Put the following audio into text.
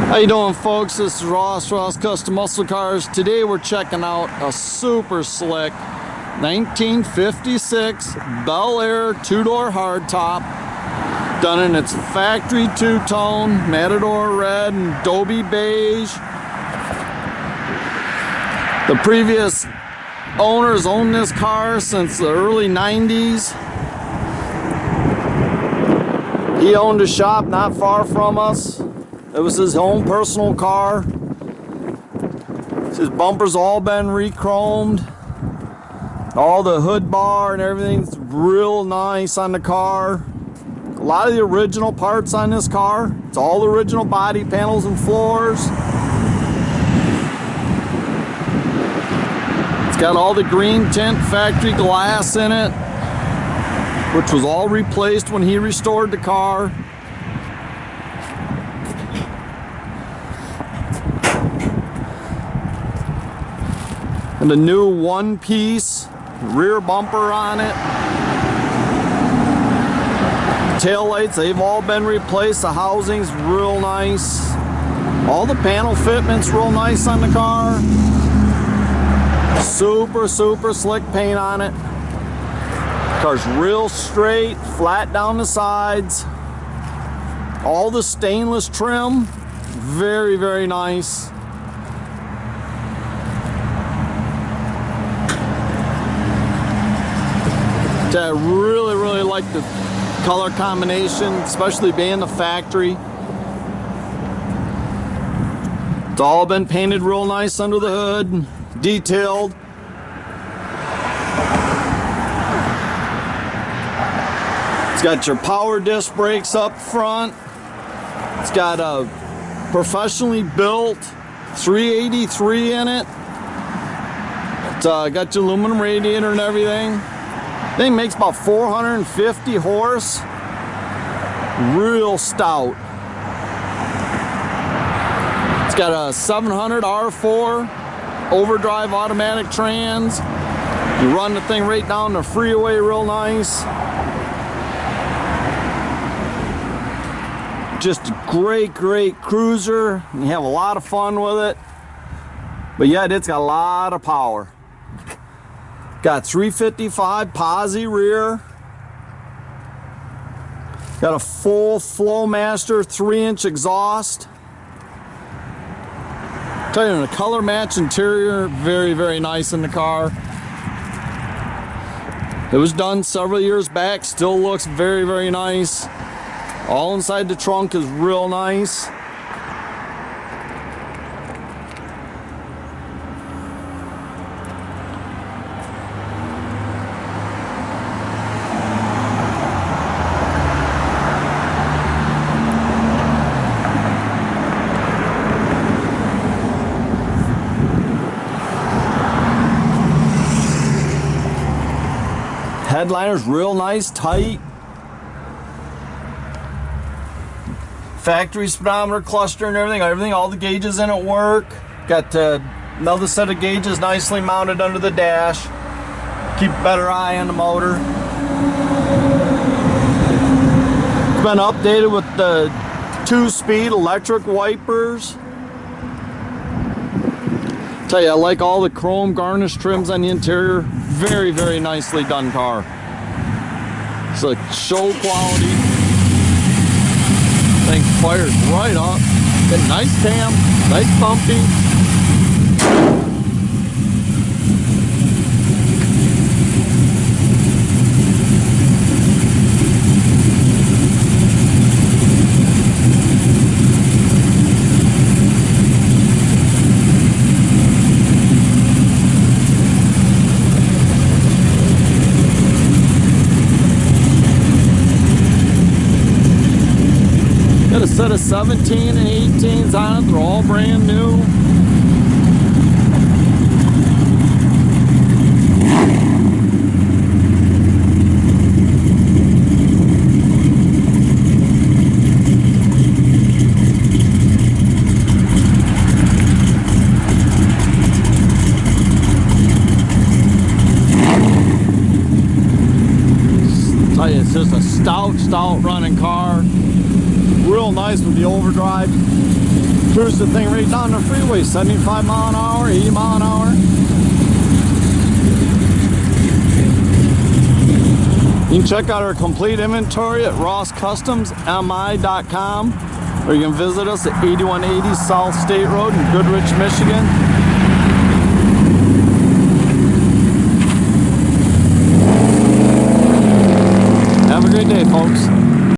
How you doing, folks? This is Ross Custom Muscle Cars. Today we're checking out a super slick 1956 Bel Air two-door hardtop, done in its factory two-tone Matador red and Adobe beige. The previous owners owned this car since the early 90s. He owned a shop not far from us. It was his own personal car. His bumpers all been re-chromed. All the hood bar and everything's real nice on the car. A lot of the original parts on this car. It's all the original body panels and floors. It's got all the green tint factory glass in it, which was all replaced when he restored the car. And a new one-piece rear bumper on it. Tail lights, they've all been replaced. The housing's real nice. All the panel fitment's real nice on the car. Super slick paint on it. Car's real straight, flat down the sides. All the stainless trim, very nice. I really like the color combination, especially being the factory. It's all been painted real nice under the hood, detailed. It's got your power disc brakes up front. It's got a professionally built 383 in it. It's got your aluminum radiator and everything. Thing makes about 450 horse. Real stout. It's got a 700 R4 overdrive automatic trans. You run the thing right down the freeway real nice. Just a great cruiser. You have a lot of fun with it. But yet it's got a lot of power. Got 355 posi rear. Got a full Flowmaster 3-inch exhaust. Tell you, the color match interior, very nice in the car. It was done several years back, still looks very nice. All inside the trunk is real nice. Headliner's real nice, tight. Factory speedometer cluster and everything, all the gauges in it work. Got another set of gauges nicely mounted under the dash. Keep a better eye on the motor. It's been updated with the 2-speed electric wipers. Tell you, I like all the chrome garnish trims on the interior. Very nicely done car. It's like show quality. Thing fires right up. Got a nice cam, nice pumping. Got a set of 17 and 18s on it. They're all brand new. Tell you, it's just a stout running car. Real nice with the overdrive. Cruise the thing right down the freeway, 75 mile an hour, 80 mile an hour. You can check out our complete inventory at rosscustomsmi.com, or you can visit us at 8180 South State Road in Goodrich, Michigan. Have a great day, folks.